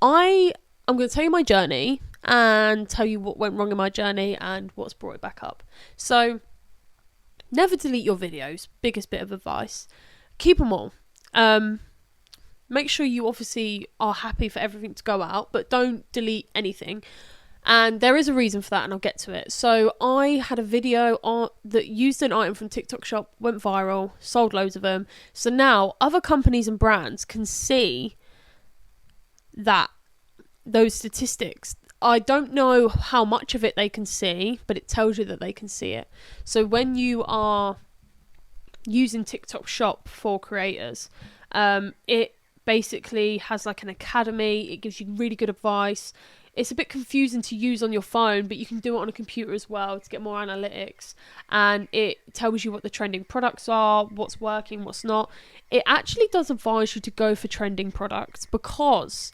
I'm going to tell you my journey and tell you what went wrong in my journey and what's brought it back up. So, never delete your videos. Biggest bit of advice. Keep them all. make sure you obviously are happy for everything to go out, but don't delete anything. And there is a reason for that, and I'll get to it. So I had a video that used an item from TikTok Shop, went viral, sold loads of them. So now other companies and brands can see those statistics. I don't know how much of it they can see, but it tells you that they can see it. So when you are using TikTok Shop for creators, it basically has like an academy. It gives you really good advice. It's a bit confusing to use on your phone, but you can do it on a computer as well to get more analytics. And it tells you what the trending products are, what's working, what's not. It actually does advise you to go for trending products, because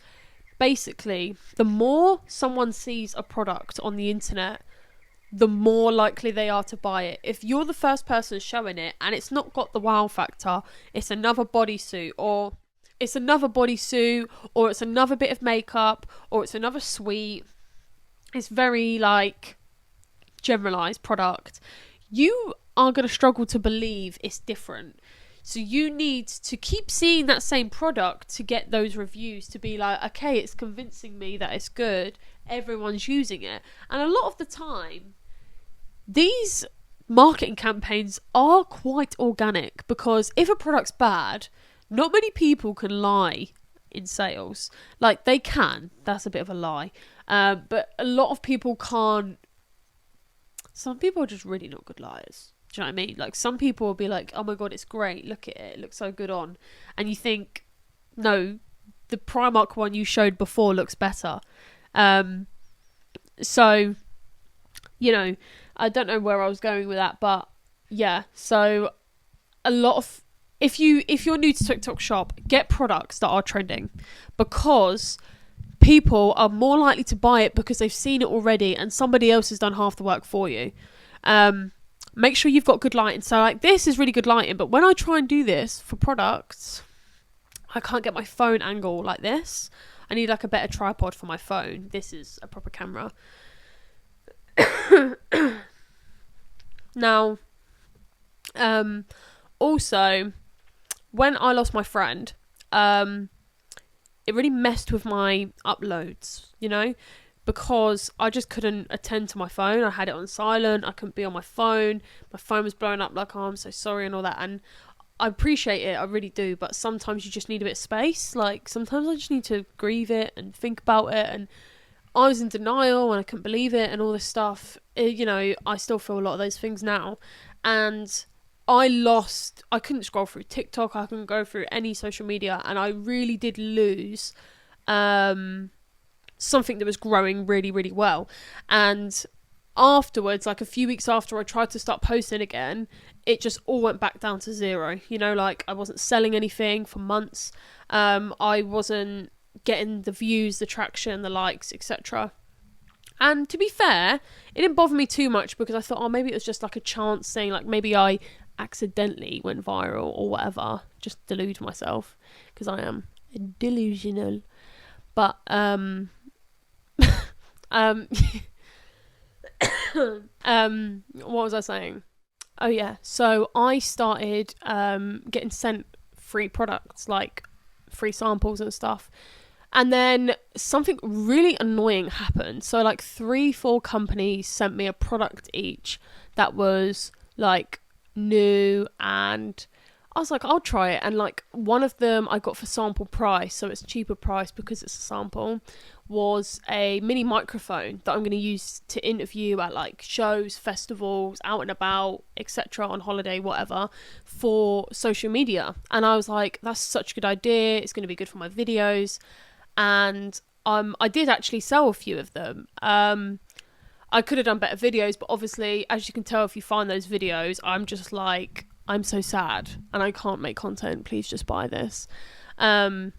basically the more someone sees a product on the internet, the more likely they are to buy it. If you're the first person showing it and it's not got the wow factor, it's another bodysuit, or it's another bit of makeup, or it's another sweet, it's very like generalized product, you are going to struggle to believe it's different. So you need to keep seeing that same product to get those reviews, to be like, okay, it's convincing me that it's good, everyone's using it. And a lot of the time, these marketing campaigns are quite organic, because if a product's bad, not many people can lie in sales. Like, they can, that's a bit of a lie, but a lot of people can't. Some people are just really not good liars. Do you know what I mean? Like, some people will be like, oh my god, it's great, look at it, it looks so good on. And you think, no, the Primark one you showed before looks better. So, you know, I don't know where I was going with that, but yeah. So a lot of, if you're new to TikTok Shop, get products that are trending, because people are more likely to buy it because they've seen it already and somebody else has done half the work for you. Make sure you've got good lighting. So like, this is really good lighting, but when I try and do this for products, I can't get my phone angle like this. I need like a better tripod for my phone. This is a proper camera. Now, also, when I lost my friend, it really messed with my uploads, you know, because I just couldn't attend to my phone. I had it on silent. I couldn't be on my phone. My phone was blowing up like, oh, I'm so sorry and all that. And I appreciate it, I really do, but sometimes you just need a bit of space. Like, sometimes I just need to grieve it and think about it. And I was in denial and I couldn't believe it and all this stuff. You know, I still feel a lot of those things now. And I couldn't scroll through TikTok, I couldn't go through any social media, and I really did lose something that was growing really, really well. And afterwards, like a few weeks after I tried to start posting again, it just all went back down to zero. You know, like, I wasn't selling anything for months. I wasn't getting the views, the traction, the likes, etc. And to be fair, it didn't bother me too much, because I thought, oh, maybe it was just like a chance thing. Like, maybe I accidentally went viral or whatever. Just delude myself, because I am delusional. But what was I saying? Oh yeah, so I started getting sent free products, like free samples and stuff. And then something really annoying happened. So like 3-4 companies sent me a product each that was like new, and I was like, I'll try it. And like, one of them I got for sample price, so it's cheaper price because it's a sample, was a mini microphone that I'm going to use to interview at like shows, festivals, out and about, etc., on holiday, whatever, for social media. And I was like, that's such a good idea, it's going to be good for my videos. And I did actually sell a few of them. I could have done better videos, but obviously, as you can tell if you find those videos, I'm just like, I'm so sad and I can't make content, please just buy this. And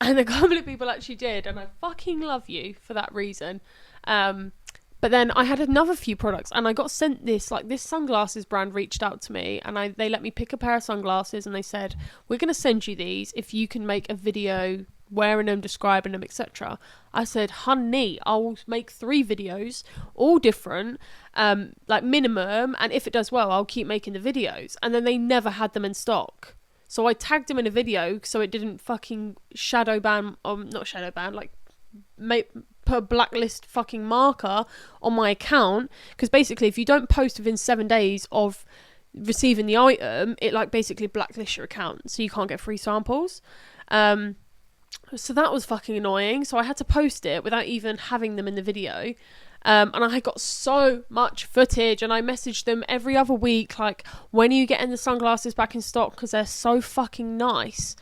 a couple of people actually did, and I fucking love you for that reason. But then I had another few products, and I got sent this, like, this sunglasses brand reached out to me, and they let me pick a pair of sunglasses, and they said, we're going to send you these if you can make a video wearing them, describing them, etc. I said, honey, I'll make 3 videos, all different, like minimum, and if it does well, I'll keep making the videos. And then they never had them in stock. So I tagged him in a video so it didn't fucking shadow ban, not shadow ban, like put a blacklist fucking marker on my account. Because basically, if you don't post within 7 days of receiving the item, it like basically blacklists your account, so you can't get free samples. So that was fucking annoying. So I had to post it without even having them in the video. And I got so much footage, and I messaged them every other week, like, when are you getting the sunglasses back in stock? Because they're so fucking nice.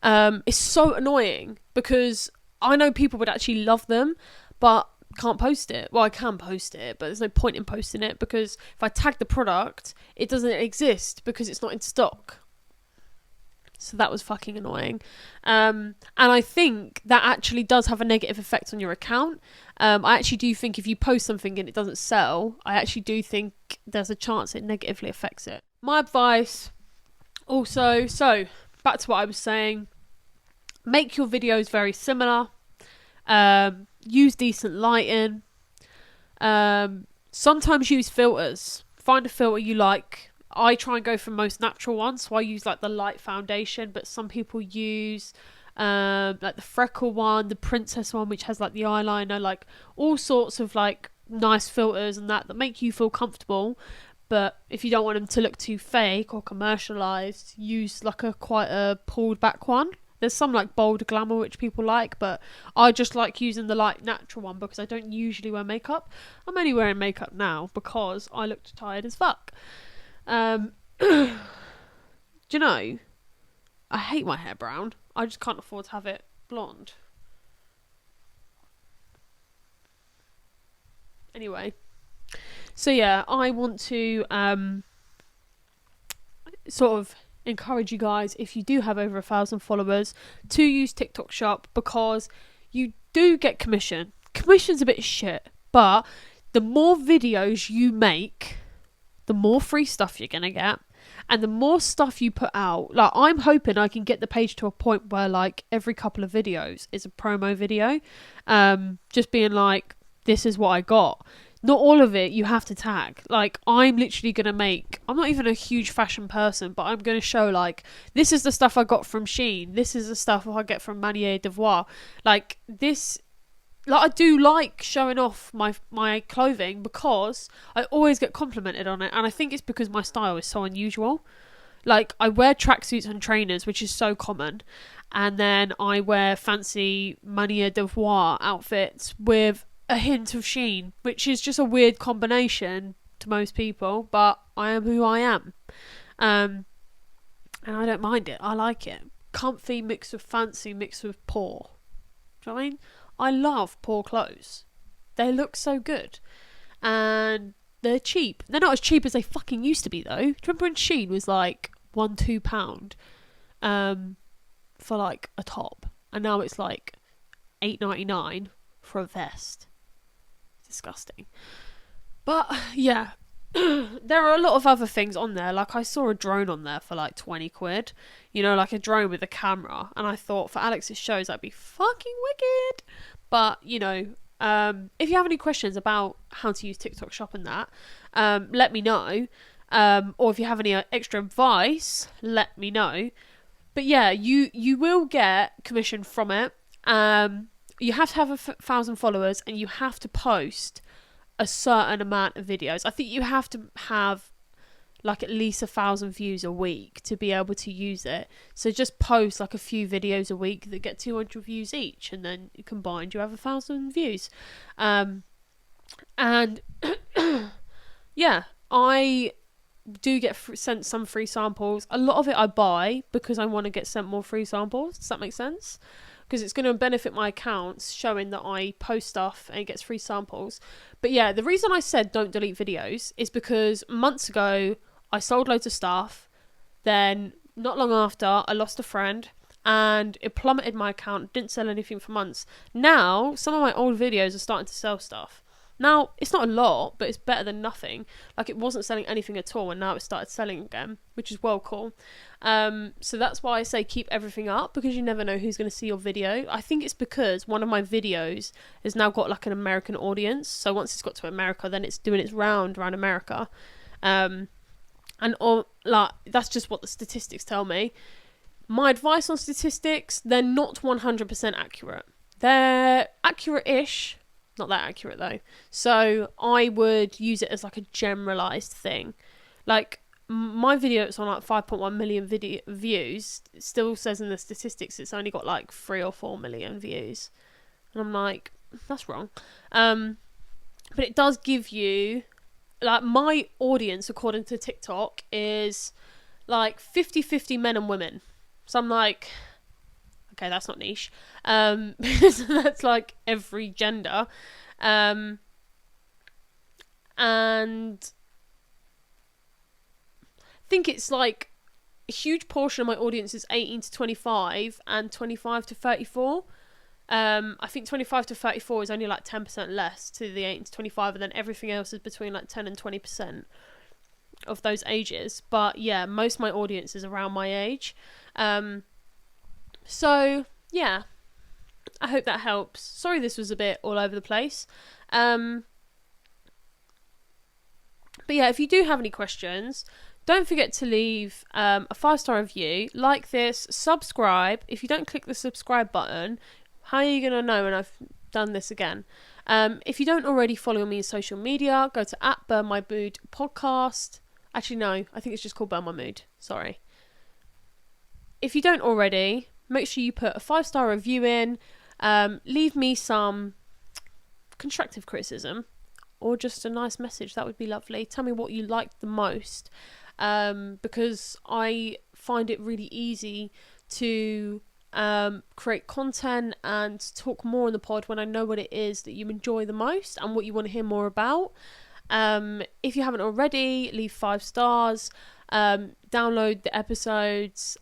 It's so annoying because I know people would actually love them, but can't post it. Well, I can post it, but there's no point in posting it because if I tag the product, it doesn't exist because it's not in stock. So that was fucking annoying. And I think that actually does have a negative effect on your account. I actually do think if you post something and it doesn't sell, I actually do think there's a chance it negatively affects it. My advice also, so back to what I was saying, make your videos very similar. Use decent lighting. Sometimes use filters. Find a filter you like. I try and go for most natural ones, so I use like the light foundation, but some people use like the freckle one, the princess one, which has like the eyeliner, like all sorts of like nice filters and that make you feel comfortable. But if you don't want them to look too fake or commercialized, use like quite a pulled back one. There's some like bold glamour which people like, but I just like using the light natural one because I don't usually wear makeup. I'm only wearing makeup now because I looked tired as fuck. Do you know, I hate my hair brown. I just can't afford to have it blonde. Anyway, so yeah, I want to sort of encourage you guys, if you do have over 1,000 followers, to use TikTok Shop because you do get commission. Commission's a bit shit, but the more videos you make, the more free stuff you're gonna get, and the more stuff you put out. Like, I'm hoping I can get the page to a point where like every couple of videos is a promo video, just being like, this is what I got. Not all of it you have to tag. Like, I'm literally gonna make, I'm not even a huge fashion person, but I'm gonna show like, this is the stuff I got from Shein, this is the stuff I get from Manier Devoir, like this. Like, I do like showing off my clothing because I always get complimented on it, and I think it's because my style is so unusual. Like, I wear tracksuits and trainers, which is so common, and then I wear fancy Manier Devoir outfits with a hint of Shein, which is just a weird combination to most people, but I am who I am. And I don't mind it. I like it. Comfy mixed with fancy mixed with poor. Do you know what I mean? I love poor clothes. They look so good. And they're cheap. They're not as cheap as they fucking used to be, though. Do you remember when Shein was like £1-2 for like a top? And now it's like $8.99 for a vest. Disgusting. But yeah, there are a lot of other things on there. Like, I saw a drone on there for like 20 quid. You know, like a drone with a camera. And I thought, for Alex's shows, that'd be fucking wicked. But, you know, if you have any questions about how to use TikTok Shop and that, let me know. Or if you have any extra advice, let me know. But yeah, you will get commission from it. You have to have 1,000 followers, and you have to post a certain amount of videos. I think you have to have like at least 1,000 views a week to be able to use it. So just post like a few videos a week that get 200 views each, and then combined you have 1,000 views. And yeah, I do get sent some free samples. A lot of it I buy because I want to get sent more free samples. Does that make sense? Because it's going to benefit my accounts, showing that I post stuff and it gets free samples. But yeah, the reason I said don't delete videos is because months ago I sold loads of stuff. Then not long after, I lost a friend and it plummeted my account. Didn't sell anything for months. Now some of my old videos are starting to sell stuff. Now, it's not a lot, but it's better than nothing. Like, it wasn't selling anything at all, and now it started selling again, which is well cool. So that's why I say keep everything up, because you never know who's going to see your video. I think it's because one of my videos has now got, like, an American audience. So once it's got to America, then it's doing its round around America. And all, like, that's just what the statistics tell me. My advice on statistics, they're not 100% accurate. They're accurate-ish, not that accurate though. So I would use it as like a generalized thing. Like my video, it's on like 5.1 million video views. It still says in the statistics it's only got like 3 or 4 million views. And I'm like, that's wrong. But it does give you, like, my audience, according to TikTok, is like 50-50 men and women. So I'm like, okay, that's not niche. Because that's like every gender. And I think it's like a huge portion of my audience is 18 to 25 and 25 to 34. I think 25 to 34 is only like 10% less to the 18 to 25, and then everything else is between like 10 and 20% of those ages. But yeah, most of my audience is around my age. So yeah, I hope that helps. Sorry this was a bit all over the place. But yeah, if you do have any questions, don't forget to leave a 5-star review, like this, subscribe. If you don't click the subscribe button, how are you going to know when I've done this again? If you don't already follow me on social media, go to @BurnMyMood podcast. Actually, no, I think it's just called Burn My Mood. Sorry. If you don't already, make sure you put a 5-star review in. Leave me some constructive criticism or just a nice message. That would be lovely. Tell me what you liked the most. Because I find it really easy to create content and talk more on the pod when I know what it is that you enjoy the most and what you want to hear more about. If you haven't already, leave 5 stars, download the episodes,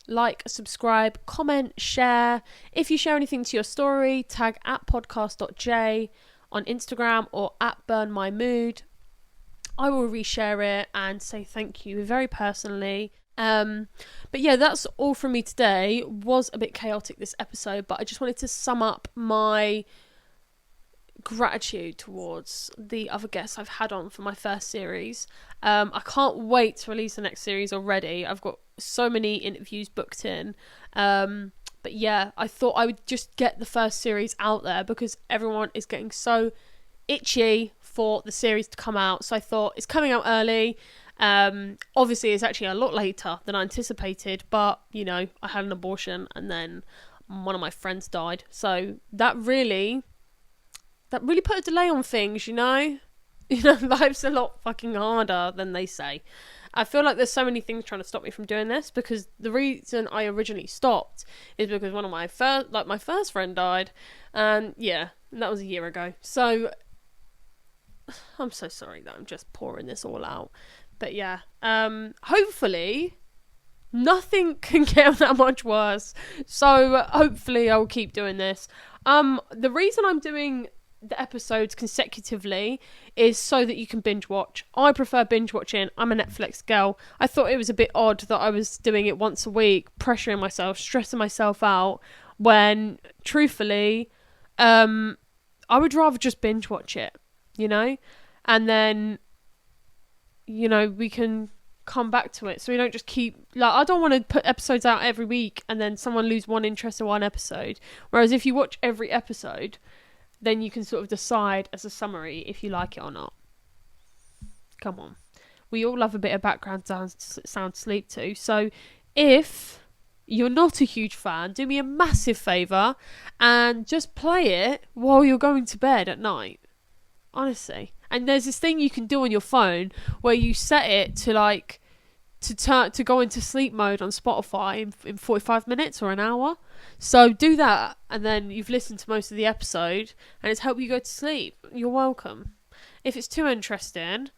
like, subscribe, comment, share. If you share anything to your story, tag @podcast.j on Instagram or @BurnMyMood. I will reshare it and say thank you very personally. But yeah, that's all from me today. It was a bit chaotic this episode, but I just wanted to sum up my gratitude towards the other guests I've had on for my first series. I can't wait to release the next series already. I've got so many interviews booked in. But yeah, I thought I would just get the first series out there because everyone is getting so itchy for the series to come out. So I thought it's coming out early. Obviously it's actually a lot later than I anticipated, but you know, I had an abortion and then one of my friends died, so that really put a delay on things, you know, life's a lot fucking harder than they say. I feel like there's so many things trying to stop me from doing this, because the reason I originally stopped is because one of my first friend died, and yeah, that was a year ago. So I'm so sorry that I'm just pouring this all out. But yeah, hopefully nothing can get that much worse. So hopefully I'll keep doing this. The reason I'm doing the episodes consecutively is so that you can binge watch. I prefer binge watching. I'm a Netflix girl. I thought it was a bit odd that I was doing it once a week, pressuring myself, stressing myself out, when truthfully, I would rather just binge watch it, you know? And then, you know, we can come back to it, so we don't just keep, like, I don't want to put episodes out every week and then someone lose one interest in one episode. Whereas if you watch every episode, then you can sort of decide as a summary if you like it or not. Come on, we all love a bit of background sound to sleep to. So if you're not a huge fan, do me a massive favour and just play it while you're going to bed at night, honestly. And there's this thing you can do on your phone where you set it to like to go into sleep mode on Spotify in 45 minutes or an hour. So do that, and then you've listened to most of the episode and it's helped you go to sleep. You're welcome. If it's too interesting,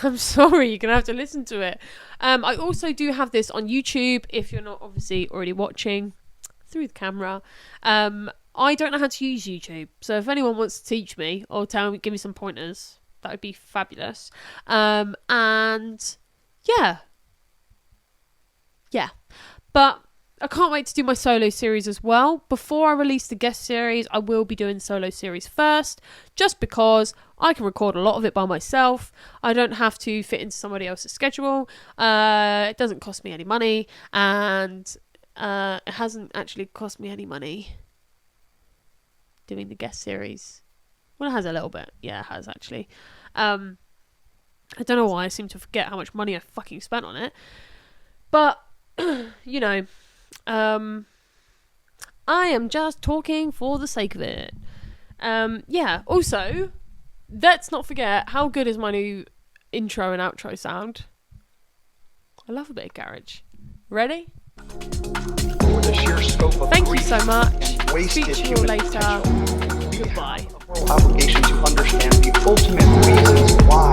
I'm sorry, you're gonna have to listen to it. I also do have this on YouTube if you're not obviously already watching through the camera. I don't know how to use YouTube, so if anyone wants to teach me or give me some pointers, that would be fabulous. And yeah, but I can't wait to do my solo series as well. Before I release the guest series, I will be doing solo series first, just because I can record a lot of it by myself. I don't have to fit into somebody else's schedule. It doesn't cost me any money, and it hasn't actually cost me any money doing the guest series. Well, it has a little bit. Yeah, it has actually. I don't know why I seem to forget how much money I fucking spent on it. But, you know, I am just talking for the sake of it. Yeah, also, let's not forget, how good is my new intro and outro sound? I love a bit of garage. Ready? For the sheer scope of Thank you grief so much. and wasted Speak to you all human later. potential, we Goodbye. have a moral obligation to understand the ultimate reasons why